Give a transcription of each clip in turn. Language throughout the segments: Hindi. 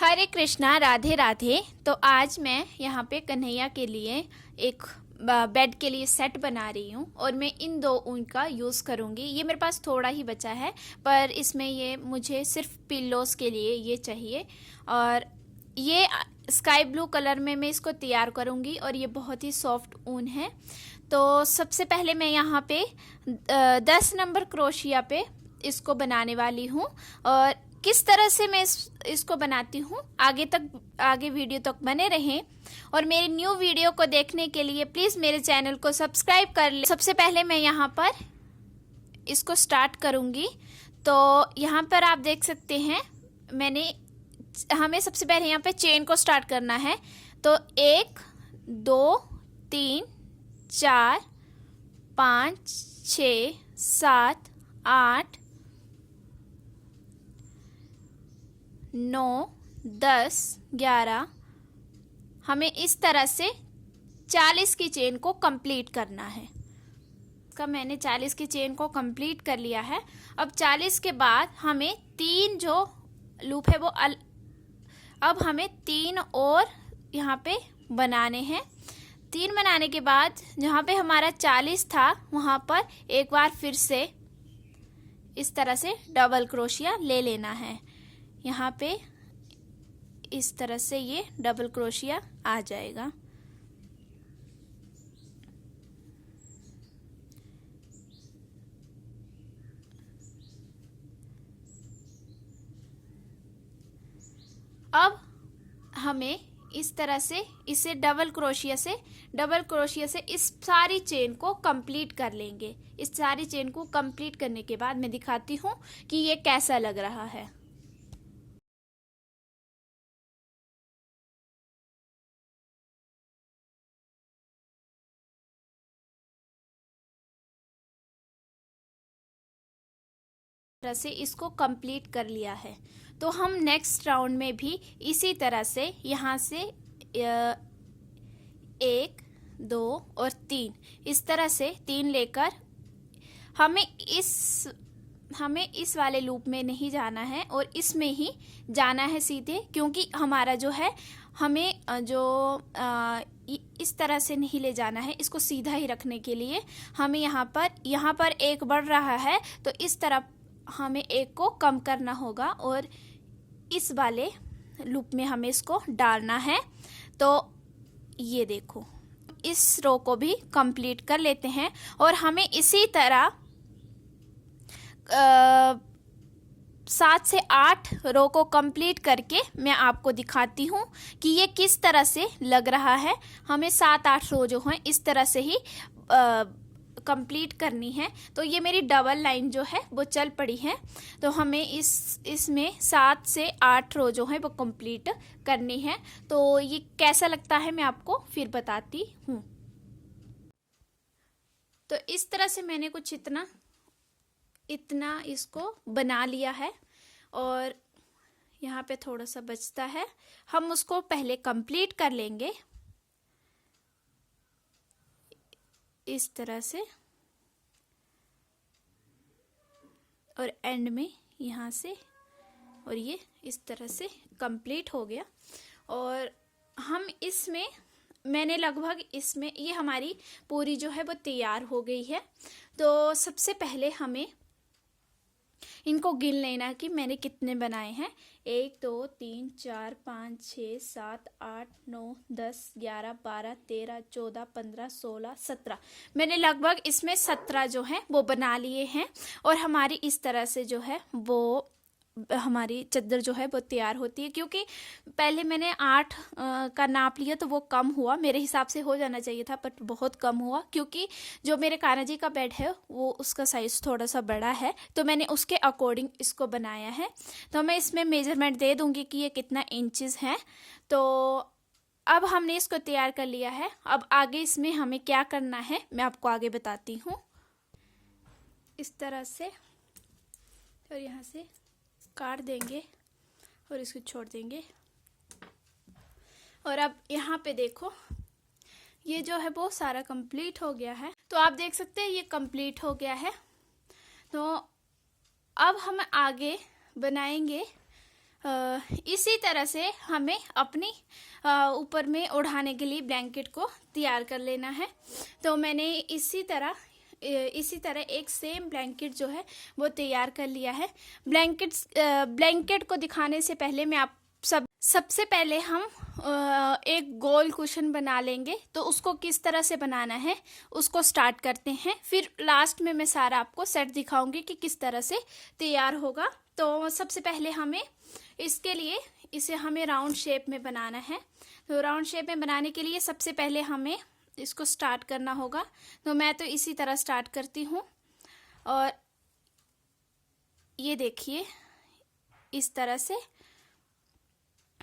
हरे कृष्णा, राधे राधे। तो आज मैं यहाँ पे कन्हैया के लिए एक बेड के लिए सेट बना रही हूँ और मैं इन दो ऊन का यूज़ करूँगी। ये मेरे पास थोड़ा ही बचा है पर इसमें ये मुझे सिर्फ पिल्लोस के लिए ये चाहिए और ये स्काई ब्लू कलर में मैं इसको तैयार करूँगी और ये बहुत ही सॉफ्ट ऊन है। तो सबसे पहले मैं यहाँ पे 10 नंबर क्रोशिया पे इसको बनाने वाली हूँ और किस तरह से मैं इसको बनाती हूँ आगे वीडियो तक बने रहें और मेरी न्यू वीडियो को देखने के लिए प्लीज़ मेरे चैनल को सब्सक्राइब कर लें। सबसे पहले मैं यहाँ पर इसको स्टार्ट करूँगी। तो यहाँ पर आप देख सकते हैं हमें सबसे पहले यहाँ पे चेन को स्टार्ट करना है। तो 1 2 3 4 5 6 7 8 9 10 11 हमें इस तरह से 40 की चेन को कंप्लीट करना है। मैंने 40 की चेन को कंप्लीट कर लिया है। अब 40 के बाद हमें 3 जो लूप है वो अब हमें 3 और यहाँ पे बनाने हैं। 3 बनाने के बाद जहाँ पे हमारा 40 था वहाँ पर एक बार फिर से इस तरह से डबल क्रोशिया ले लेना है। यहाँ पे इस तरह से ये डबल क्रोशिया आ जाएगा। अब हमें इस तरह से इसे डबल क्रोशिया से इस सारी चेन को कंप्लीट कर लेंगे। इस सारी चेन को कंप्लीट करने के बाद मैं दिखाती हूँ कि ये कैसा लग रहा है। तरह से इसको कंप्लीट कर लिया है। तो हम नेक्स्ट राउंड में भी इसी तरह से यहाँ से 1 2 और 3 इस तरह से 3 लेकर हमें इस वाले लूप में नहीं जाना है और इसमें ही जाना है सीधे, क्योंकि हमारा जो है हमें इस तरह से नहीं ले जाना है। इसको सीधा ही रखने के लिए हमें यहाँ पर एक बढ़ रहा है तो इस तरफ हमें एक को कम करना होगा और इस वाले लूप में हमें इसको डालना है। तो ये देखो, इस रो को भी कंप्लीट कर लेते हैं और हमें इसी तरह 7 से 8 रो को कंप्लीट करके मैं आपको दिखाती हूँ कि ये किस तरह से लग रहा है। हमें 7-8 रो जो हैं इस तरह से ही कंप्लीट करनी है। तो ये मेरी डबल लाइन जो है वो चल पड़ी है। तो हमें इसमें 7 से 8 रो जो है वो कंप्लीट करनी है। तो ये कैसा लगता है मैं आपको फिर बताती हूँ। तो इस तरह से मैंने कुछ इतना इसको बना लिया है और यहाँ पे थोड़ा सा बचता है, हम उसको पहले कंप्लीट कर लेंगे इस तरह से और एंड में यहाँ से, और ये इस तरह से कंप्लीट हो गया। और हम इसमें इसमें ये हमारी पूरी जो है वो तैयार हो गई है। तो सबसे पहले हमें इनको गिन लेना कि मैंने कितने बनाए हैं। 1 2 3 4 5 6 7 8 9 10 11 12 13 14 15 16 17 मैंने लगभग इसमें 17 जो है वो बना लिए हैं। और हमारी इस तरह से जो है वो हमारी चादर जो है वो तैयार होती है। क्योंकि पहले मैंने 8 का नाप लिया तो वो कम हुआ, मेरे हिसाब से हो जाना चाहिए था पर बहुत कम हुआ, क्योंकि जो मेरे कान्हा जी का बेड है वो उसका साइज़ थोड़ा सा बड़ा है तो मैंने उसके अकॉर्डिंग इसको बनाया है। तो मैं इसमें मेजरमेंट दे दूँगी कि ये कितना इंचज़ है। तो अब हमने इसको तैयार कर लिया है। अब आगे इसमें हमें क्या करना है मैं आपको आगे बताती हूँ। इस तरह से और यहाँ से काट देंगे और इसको छोड़ देंगे। और अब यहाँ पे देखो ये जो है वो सारा कंप्लीट हो गया है। तो आप देख सकते हैं ये कंप्लीट हो गया है। तो अब हम आगे बनाएंगे इसी तरह से हमें अपनी ऊपर में ओढ़ाने के लिए ब्लैंकेट को तैयार कर लेना है। तो मैंने इसी तरह एक सेम ब्लैंकेट जो है वो तैयार कर लिया है। ब्लैंकेट को दिखाने से पहले मैं आप सबसे पहले हम एक गोल कुशन बना लेंगे। तो उसको किस तरह से बनाना है उसको स्टार्ट करते हैं, फिर लास्ट में मैं सारा आपको सेट दिखाऊंगी कि किस तरह से तैयार होगा। तो सबसे पहले हमें इसके लिए इसे हमें राउंड शेप में बनाना है। तो राउंड शेप में बनाने के लिए सबसे पहले हमें इसको स्टार्ट करना होगा। तो मैं तो इसी तरह स्टार्ट करती हूँ, और ये देखिए इस तरह से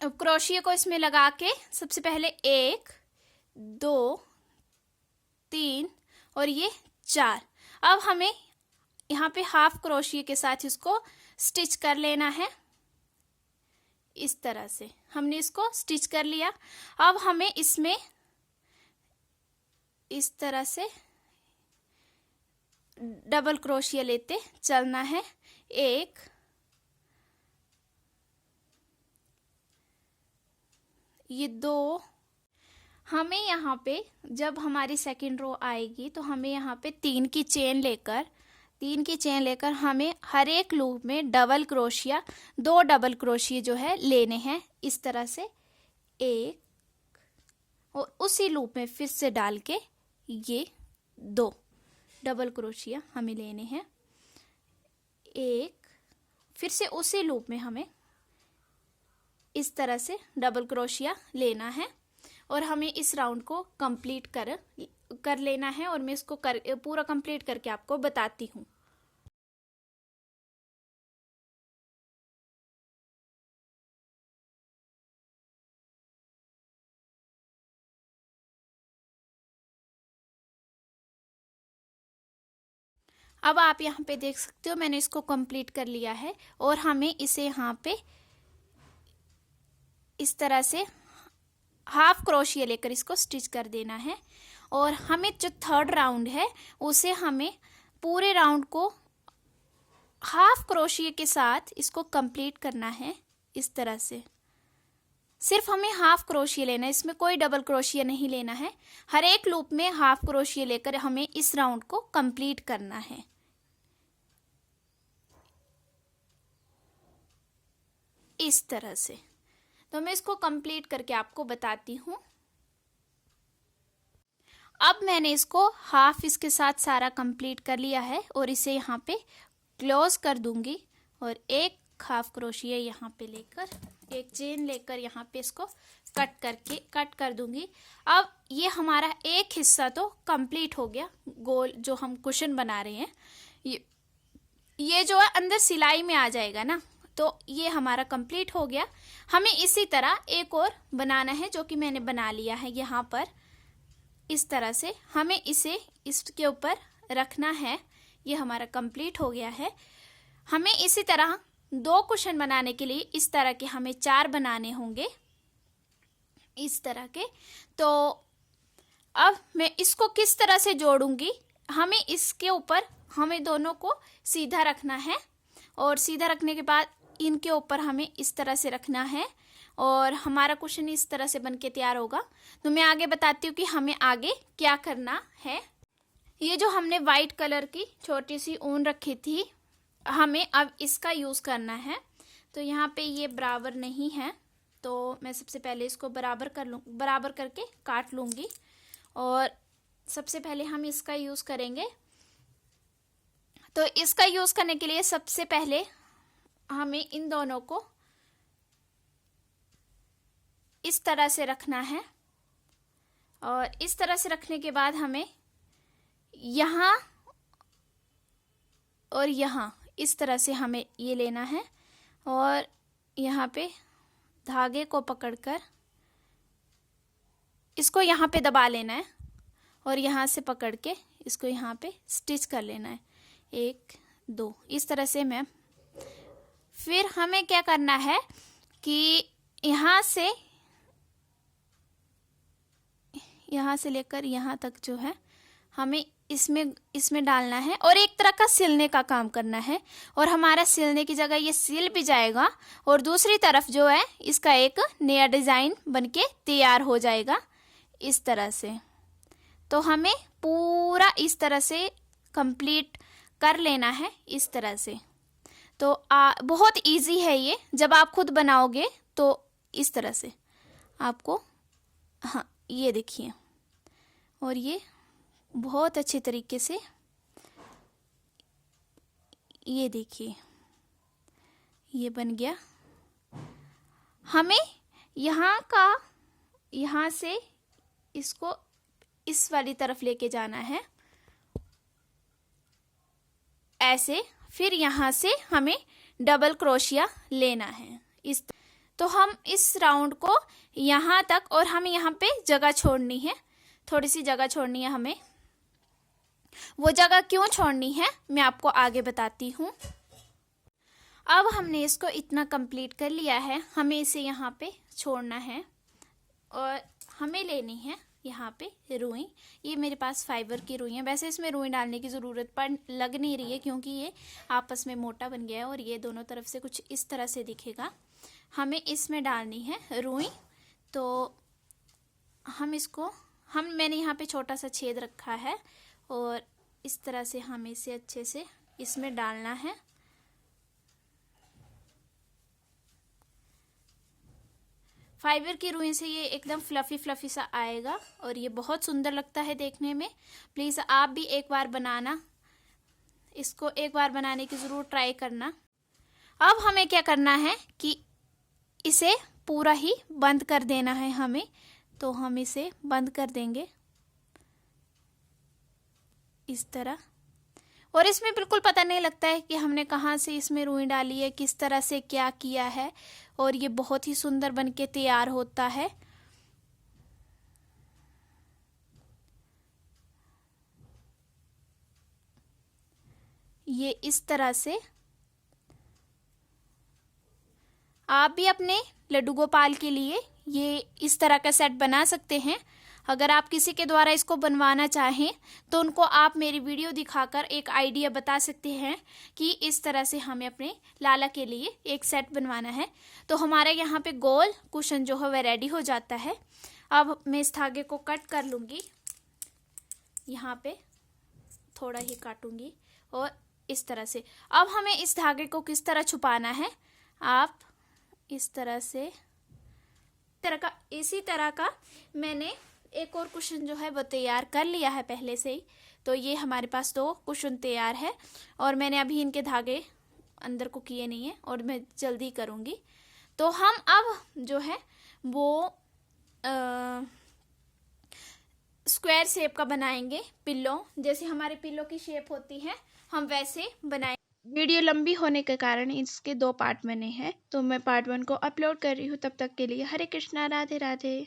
अब क्रोशिया को इसमें लगा के सबसे पहले 1 2 3 और ये 4। अब हमें यहाँ पे हाफ क्रोशिया के साथ इसको स्टिच कर लेना है। इस तरह से हमने इसको स्टिच कर लिया। अब हमें इसमें इस तरह से डबल क्रोशिया लेते चलना है। 1 ये 2। हमें यहाँ पे जब हमारी सेकंड रो आएगी तो हमें यहाँ पे 3 की चेन लेकर हमें हर एक लूप में डबल क्रोशिया 2 डबल क्रोशिया जो है लेने हैं। इस तरह से 1 और उसी लूप में फिर से डाल के ये 2 डबल क्रोशिया हमें लेने हैं। 1 फिर से उसी लूप में हमें इस तरह से डबल क्रोशिया लेना है, और हमें इस राउंड को कंप्लीट कर लेना है। और मैं इसको पूरा कंप्लीट करके आपको बताती हूँ। अब आप यहाँ पे देख सकते हो मैंने इसको कंप्लीट कर लिया है, और हमें इसे यहाँ पे इस तरह से हाफ क्रोशिया लेकर इसको स्टिच कर देना है। और हमें जो थर्ड राउंड है उसे हमें पूरे राउंड को हाफ क्रोशिया के साथ इसको कंप्लीट करना है। इस तरह से सिर्फ हमें हाफ क्रोशिया लेना है, इसमें कोई डबल क्रोशिया नहीं लेना है। हर एक लूप में हाफ क्रोशिया लेकर हमें इस राउंड को कंप्लीट करना है। इस तरह से तो मैं इसको कंप्लीट करके आपको बताती हूँ। अब मैंने इसको हाफ इसके साथ सारा कंप्लीट कर लिया है, और इसे यहाँ पे क्लोज कर दूंगी, और एक हाफ क्रोशिया यहाँ पे लेकर एक चेन लेकर यहाँ पे इसको कट कर दूंगी। अब ये हमारा एक हिस्सा तो कंप्लीट हो गया, गोल जो हम कुशन बना रहे हैं ये जो है अंदर सिलाई में आ जाएगा ना, तो ये हमारा कंप्लीट हो गया। हमें इसी तरह एक और बनाना है जो कि मैंने बना लिया है यहाँ पर। इस तरह से हमें इसे इसके ऊपर रखना है। ये हमारा कंप्लीट हो गया है। हमें इसी तरह 2 कुशन बनाने के लिए इस तरह के हमें 4 बनाने होंगे, इस तरह के। तो अब मैं इसको किस तरह से जोड़ूंगी, हमें इसके ऊपर हमें दोनों को सीधा रखना है, और सीधा रखने के बाद इनके ऊपर हमें इस तरह से रखना है, और हमारा कुशन इस तरह से बनके तैयार होगा। तो मैं आगे बताती हूँ कि हमें आगे क्या करना है। ये जो हमने वाइट कलर की छोटी सी ऊन रखी थी, हमें अब इसका यूज़ करना है। तो यहाँ पे ये बराबर नहीं है, तो मैं सबसे पहले इसको बराबर करके काट लूँगी। और सबसे पहले हम इसका यूज़ करेंगे। तो इसका यूज़ करने के लिए सबसे पहले हमें इन दोनों को इस तरह से रखना है, और इस तरह से रखने के बाद हमें यहाँ और यहाँ इस तरह से हमें ये लेना है, और यहाँ पे धागे को पकड़कर इसको यहाँ पे दबा लेना है, और यहाँ से पकड़ के इसको यहाँ पे स्टिच कर लेना है। 1 2 इस तरह से मैम। फिर हमें क्या करना है कि यहाँ से लेकर यहाँ तक जो है हमें इसमें डालना है और एक तरह का सिलने का काम करना है। और हमारा सिलने की जगह ये सिल भी जाएगा और दूसरी तरफ जो है इसका एक नया डिज़ाइन बनके तैयार हो जाएगा इस तरह से। तो हमें पूरा इस तरह से कंप्लीट कर लेना है इस तरह से। तो बहुत इजी है ये, जब आप खुद बनाओगे तो इस तरह से आपको, हाँ ये देखिए, और ये बहुत अच्छे तरीके से, ये देखिए ये बन गया। हमें यहाँ से इसको इस वाली तरफ लेके जाना है ऐसे, फिर यहाँ से हमें डबल क्रोशिया लेना है तो हम इस राउंड को यहाँ तक, और हमें यहाँ पे जगह छोड़नी है, थोड़ी सी जगह छोड़नी है हमें। वो जगह क्यों छोड़नी है मैं आपको आगे बताती हूँ। अब हमने इसको इतना कंप्लीट कर लिया है, हमें इसे यहाँ पे छोड़ना है और हमें लेनी है यहाँ पे रुई। ये मेरे पास फाइबर की रुई है, वैसे इसमें रुई डालने की ज़रूरत लग नहीं रही है क्योंकि ये आपस में मोटा बन गया है और ये दोनों तरफ से कुछ इस तरह से दिखेगा। हमें इसमें डालनी है रुई। तो मैंने यहाँ पे छोटा सा छेद रखा है और इस तरह से हमें इसे अच्छे से इसमें डालना है। फाइबर की रुई से ये एकदम फ्लफी सा आएगा और ये बहुत सुंदर लगता है देखने में। प्लीज़ आप भी एक बार बनाना, इसको एक बार बनाने की ज़रूर ट्राई करना। अब हमें क्या करना है कि इसे पूरा ही बंद कर देना है हमें। तो हम इसे बंद कर देंगे इस तरह, और इसमें बिल्कुल पता नहीं लगता है कि हमने कहाँ से इसमें रुई डाली है, किस तरह से क्या किया है, और ये बहुत ही सुंदर बनके तैयार होता है। ये इस तरह से आप भी अपने लड्डू गोपाल के लिए ये इस तरह का सेट बना सकते हैं। अगर आप किसी के द्वारा इसको बनवाना चाहें तो उनको आप मेरी वीडियो दिखाकर एक आइडिया बता सकते हैं कि इस तरह से हमें अपने लाला के लिए एक सेट बनवाना है। तो हमारा यहाँ पे गोल कुशन जो है वह रेडी हो जाता है। अब मैं इस धागे को कट कर लूँगी, यहाँ पे थोड़ा ही काटूँगी और इस तरह से। अब हमें इस धागे को किस तरह छुपाना है, आप इस तरह से इसी तरह का मैंने एक और कुशन जो है वो तैयार कर लिया है पहले से ही। तो ये हमारे पास 2 कुशन तैयार है और मैंने अभी इनके धागे अंदर को किए नहीं है और मैं जल्दी करूँगी। तो हम अब जो है वो स्क्वायर शेप का बनाएंगे पिल्लो, जैसे हमारे पिल्लो की शेप होती है हम वैसे बनाएंगे। वीडियो लंबी होने के कारण इसके 2 पार्ट बने हैं, तो मैं पार्ट 1 को अपलोड कर रही हूँ। तब तक के लिए हरे कृष्णा, राधे राधे।